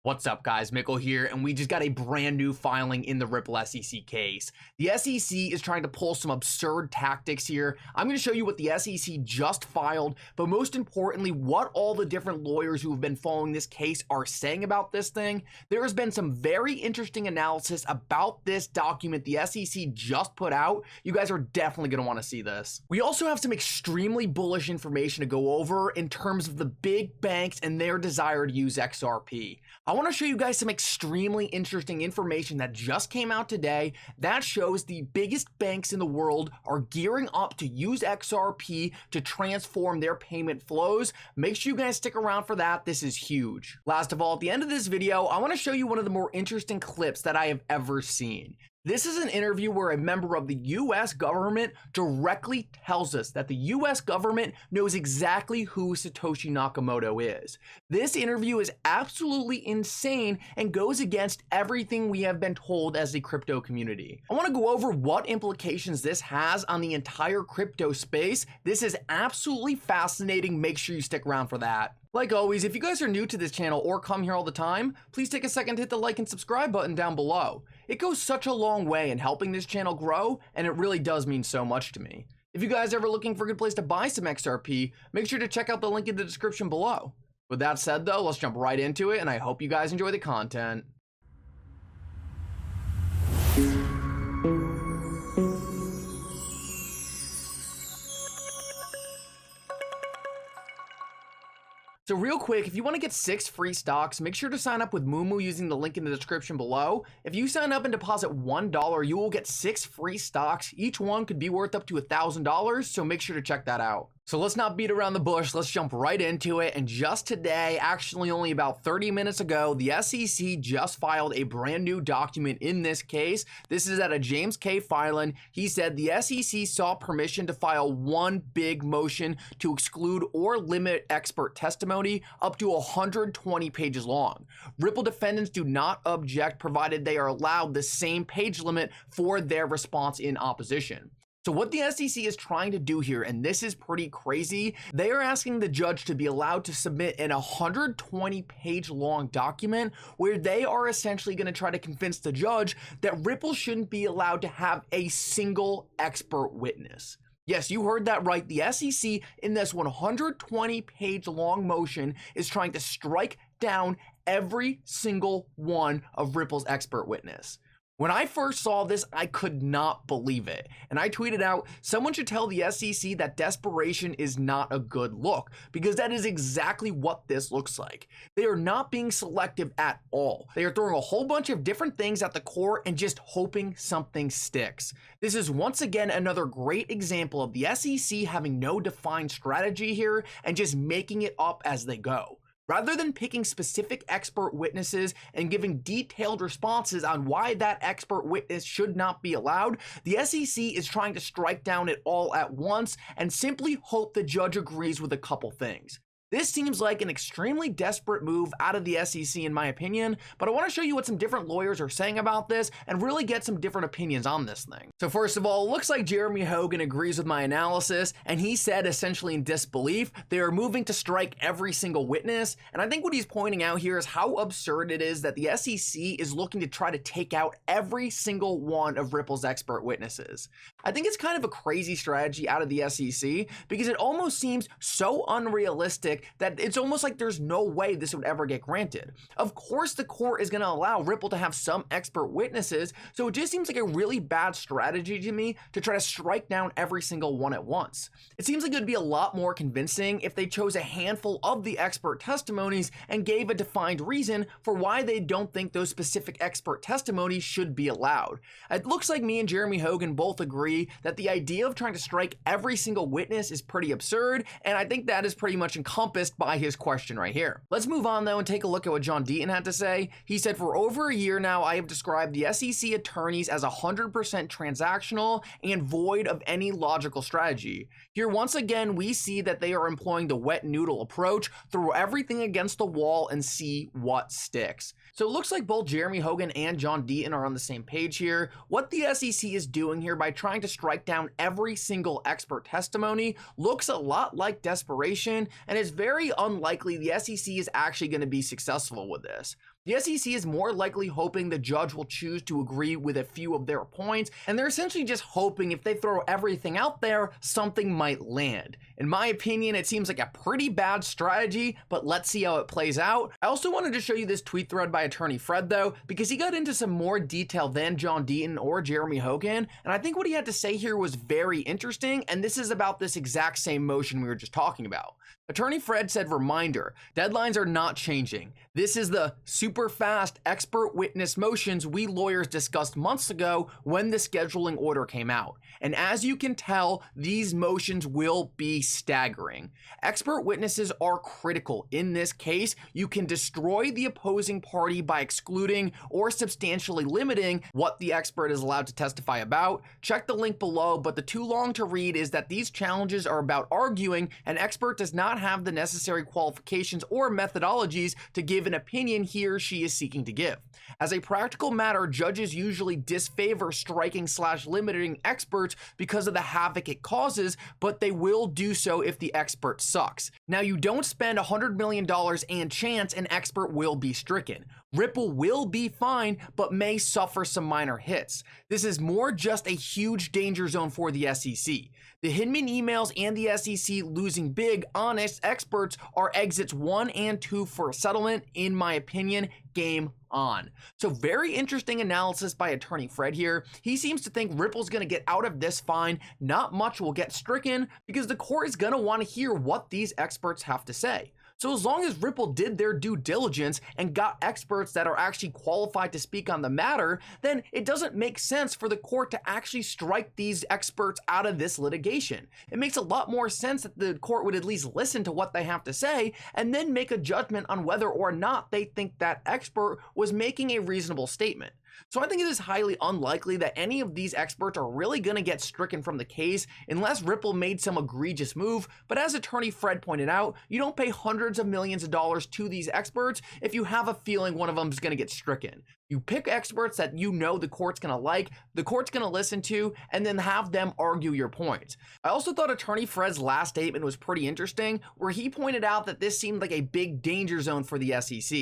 What's up, guys? Mickle here, and we just got a brand new filing in the Ripple SEC case. The SEC is trying to pull some absurd tactics here. I'm going to show you what the SEC just filed, but most importantly, what all the different lawyers who have been following this case are saying about this thing. There has been some very interesting analysis about this document the SEC just put out. You guys are definitely going to want to see this. We also have some extremely bullish information to go over in terms of the big banks and their desire to use XRP. I want to show you guys some extremely interesting information that just came out today that shows the biggest banks in the world are gearing up to use XRP to transform their payment flows. Make sure you guys stick around for that. This is huge. Last of all, at the end of this video, I want to show you one of the more interesting clips that I have ever seen. This is an interview where a member of the US government directly tells us that the US government knows exactly who Satoshi Nakamoto is. This interview is absolutely insane and goes against everything we have been told as the crypto community. I want to go over what implications this has on the entire crypto space. This is absolutely fascinating. Make sure you stick around for that. Like always, if you guys are new to this channel or come here all the time, please take a second to hit the like and subscribe button down below. It goes such a long way in helping this channel grow, and it really does mean so much to me. If you guys are ever looking for a good place to buy some XRP, make sure to check out the link in the description below. With that said though, let's jump right into it, and I hope you guys enjoy the content. So real quick, if you want to get 6 free stocks, make sure to sign up with MOO-MOO using the link in the description below. If you sign up and deposit $1, you will get 6 free stocks. Each one could be worth up to $1,000, so make sure to check that out. So let's not beat around the bush, let's jump right into it. And just today, actually only about 30 minutes ago, the SEC just filed a brand new document in this case. This is at a James K. filing. He said the SEC sought permission to file one big motion to exclude or limit expert testimony up to 120 pages long. Ripple defendants do not object provided they are allowed the same page limit for their response in opposition. So what the SEC is trying to do here, and this is pretty crazy, they are asking the judge to be allowed to submit an 120-page long document where they are essentially going to try to convince the judge that Ripple shouldn't be allowed to have a single expert witness. Yes, you heard that right. The SEC in this 120-page long motion is trying to strike down every single one of Ripple's expert witness. When I first saw this, I could not believe it. And I tweeted out, someone should tell the SEC that desperation is not a good look, because that is exactly what this looks like. They are not being selective at all. They are throwing a whole bunch of different things at the core and just hoping something sticks. This is once again another great example of the SEC having no defined strategy here and just making it up as they go. Rather than picking specific expert witnesses and giving detailed responses on why that expert witness should not be allowed, the SEC is trying to strike down it all at once and simply hope the judge agrees with a couple things. This seems like an extremely desperate move out of the SEC in my opinion, but I want to show you what some different lawyers are saying about this and really get some different opinions on this thing. So first of all, it looks like Jeremy Hogan agrees with my analysis, and he said essentially in disbelief, they are moving to strike every single witness, and I think what he's pointing out here is how absurd it is that the SEC is looking to try to take out every single one of Ripple's expert witnesses. I think it's kind of a crazy strategy out of the SEC because it almost seems so unrealistic that it's almost like there's no way this would ever get granted. Of course, the court is going to allow Ripple to have some expert witnesses, so it just seems like a really bad strategy to me to try to strike down every single one at once. It seems like it would be a lot more convincing if they chose a handful of the expert testimonies and gave a defined reason for why they don't think those specific expert testimonies should be allowed. It looks like me and Jeremy Hogan both agree that the idea of trying to strike every single witness is pretty absurd, and I think that is pretty much encompassed by his question right here. Let's move on though and take a look at what John Deaton had to say. He said, for over a year now, I have described the SEC attorneys as 100% transactional and void of any logical strategy. Here, once again, we see that they are employing the wet noodle approach, throw everything against the wall and see what sticks. So it looks like both Jeremy Hogan and John Deaton are on the same page here. What the SEC is doing here by trying to strike down every single expert testimony looks a lot like desperation, and it's very unlikely the SEC is actually going to be successful with this. The SEC is more likely hoping the judge will choose to agree with a few of their points, and they're essentially just hoping if they throw everything out there, something might land. In my opinion, it seems like a pretty bad strategy, but let's see how it plays out. I also wanted to show you this tweet thread by attorney Fred though, because he got into some more detail than John Deaton or Jeremy Hogan, and I think what he had to say here was very interesting, and this is about this exact same motion we were just talking about. Attorney Fred said, reminder, deadlines are not changing. This is the super fast expert witness motions we lawyers discussed months ago when the scheduling order came out. And as you can tell, these motions will be staggering. Expert witnesses are critical. In this case, you can destroy the opposing party by excluding or substantially limiting what the expert is allowed to testify about. Check the link below, but the too long to read is that these challenges are about arguing an expert does not have the necessary qualifications or methodologies to give an opinion he or she is seeking to give. As a practical matter, judges usually disfavor striking/limiting experts because of the havoc it causes, but they will do so if the expert sucks. Now, you don't spend $100 million and chance an expert will be stricken. Ripple will be fine, but may suffer some minor hits. This is more just a huge danger zone for the SEC. The Hinman emails and the SEC losing big, honest experts are exits 1 and 2 for a settlement, in my opinion. Game on. So very interesting analysis by attorney Fred here. He seems to think Ripple's going to get out of this fine. Not much will get stricken because the court is going to want to hear what these experts have to say. So as long as Ripple did their due diligence and got experts that are actually qualified to speak on the matter, then it doesn't make sense for the court to actually strike these experts out of this litigation. It makes a lot more sense that the court would at least listen to what they have to say and then make a judgment on whether or not they think that expert was making a reasonable statement. So I think it is highly unlikely that any of these experts are really going to get stricken from the case unless Ripple made some egregious move. But as attorney Fred pointed out, you don't pay hundreds of millions of dollars to these experts if you have a feeling one of them is going to get stricken. You pick experts that you know the court's going to like, the court's going to listen to, and then have them argue your points. I also thought attorney Fred's last statement was pretty interesting, where he pointed out that this seemed like a big danger zone for the SEC.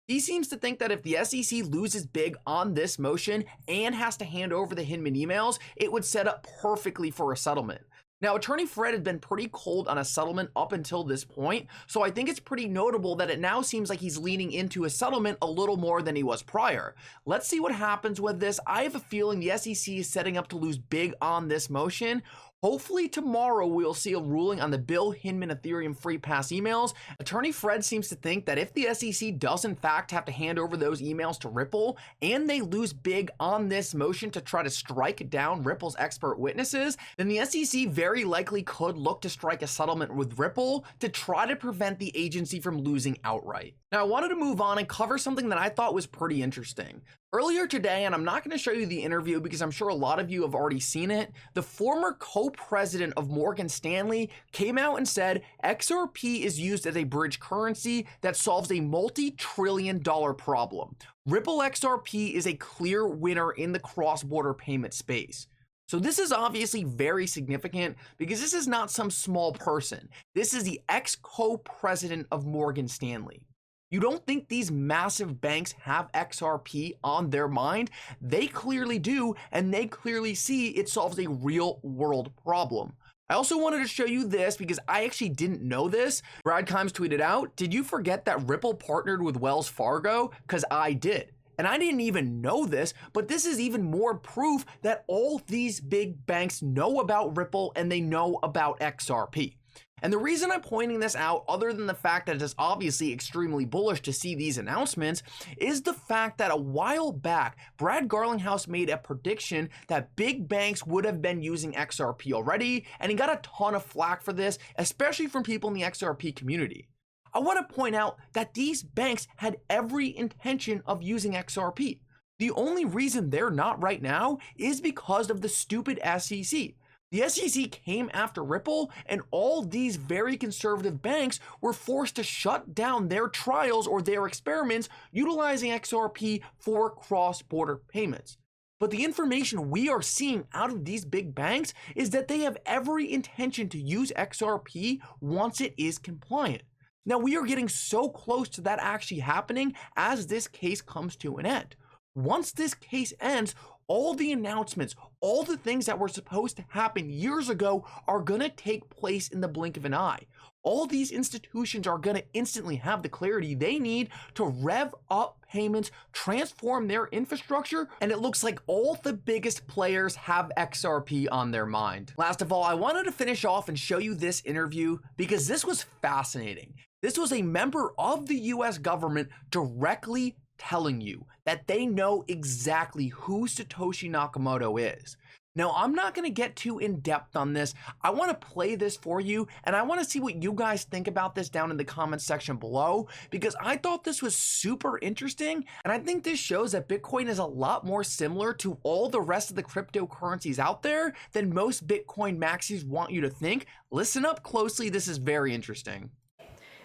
He seems to think that if the SEC loses big on this motion and has to hand over the Hinman emails, it would set up perfectly for a settlement. Now, attorney Fred had been pretty cold on a settlement up until this point, so I think it's pretty notable that it now seems like he's leaning into a settlement a little more than he was prior. Let's see what happens with this. I have a feeling the SEC is setting up to lose big on this motion. Hopefully tomorrow we'll see a ruling on the Bill Hinman Ethereum free pass emails. Attorney Fred seems to think that if the SEC does in fact have to hand over those emails to Ripple and they lose big on this motion to try to strike down Ripple's expert witnesses, then the SEC very likely could look to strike a settlement with Ripple to try to prevent the agency from losing outright. Now, I wanted to move on and cover something that I thought was pretty interesting. Earlier today, and I'm not going to show you the interview because I'm sure a lot of you have already seen it, the former co-president of Morgan Stanley came out and said XRP is used as a bridge currency that solves a multi-trillion-dollar problem. Ripple XRP is a clear winner in the cross-border payment space. So this is obviously very significant because this is not some small person. This is the ex-co-president of Morgan Stanley. You don't think these massive banks have XRP on their mind? They clearly do, and they clearly see it solves a real world problem. I also wanted to show you this because I actually didn't know this. Brad Kimes tweeted out, "Did you forget that Ripple partnered with Wells Fargo? Because I did." And I didn't even know this, but this is even more proof that all these big banks know about Ripple and they know about XRP. And the reason I'm pointing this out, other than the fact that it is obviously extremely bullish to see these announcements, is the fact that a while back, Brad Garlinghouse made a prediction that big banks would have been using XRP already, and he got a ton of flack for this, especially from people in the XRP community. I want to point out that these banks had every intention of using XRP. The only reason they're not right now is because of the stupid SEC. The SEC came after Ripple, and all these very conservative banks were forced to shut down their trials or their experiments utilizing XRP for cross-border payments. But the information we are seeing out of these big banks is that they have every intention to use XRP once it is compliant. Now, we are getting so close to that actually happening as this case comes to an end. Once this case ends, all the announcements, all the things that were supposed to happen years ago are going to take place in the blink of an eye. All these institutions are going to instantly have the clarity they need to rev up payments, transform their infrastructure, and it looks like all the biggest players have XRP on their mind. Last of all, I wanted to finish off and show you this interview because this was fascinating. This was a member of the US government directly telling you that they know exactly who Satoshi Nakamoto is. Now, I'm not going to get too in-depth on this. I want to play this for you, and I want to see what you guys think about this down in the comments section below, because I thought this was super interesting, and I think this shows that Bitcoin is a lot more similar to all the rest of the cryptocurrencies out there than most Bitcoin maxis want you to think. Listen up closely. This is very interesting.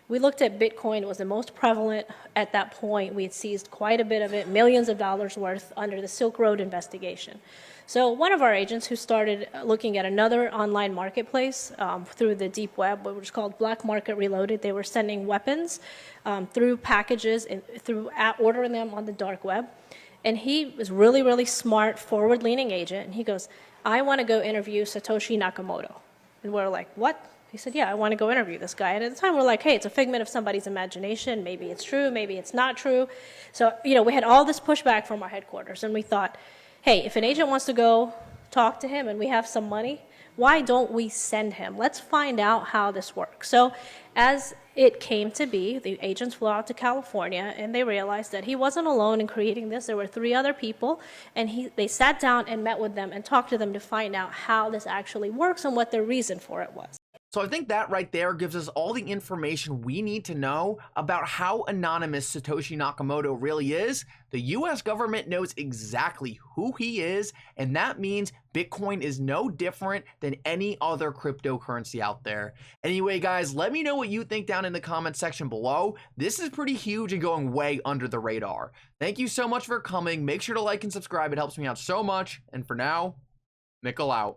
We looked at Bitcoin. It was the most prevalent at that point. We had seized quite a bit of it, millions of dollars worth, under the Silk Road investigation. So one of our agents who started looking at another online marketplace through the deep web, which was called Black Market Reloaded, they were sending weapons through packages and ordering them on the dark web. And he was really, really smart, forward-leaning agent. And he goes, "I want to go interview Satoshi Nakamoto." And we're like, "What?" He said, "Yeah, I want to go interview this guy." And at the time, we're like, hey, it's a figment of somebody's imagination. Maybe it's true, maybe it's not true. So, we had all this pushback from our headquarters, and we thought, hey, if an agent wants to go talk to him and we have some money, why don't we send him? Let's find out how this works. So as it came to be, the agents flew out to California, and they realized that he wasn't alone in creating this. There were 3 other people, and they sat down and met with them and talked to them to find out how this actually works and what their reason for it was. So I think that right there gives us all the information we need to know about how anonymous Satoshi Nakamoto really is. The US government knows exactly who he is, and that means Bitcoin is no different than any other cryptocurrency out there. Anyway, guys, let me know what you think down in the comment section below. This is pretty huge and going way under the radar. Thank you so much for coming. Make sure to like and subscribe. It helps me out so much. And for now, Mickle out.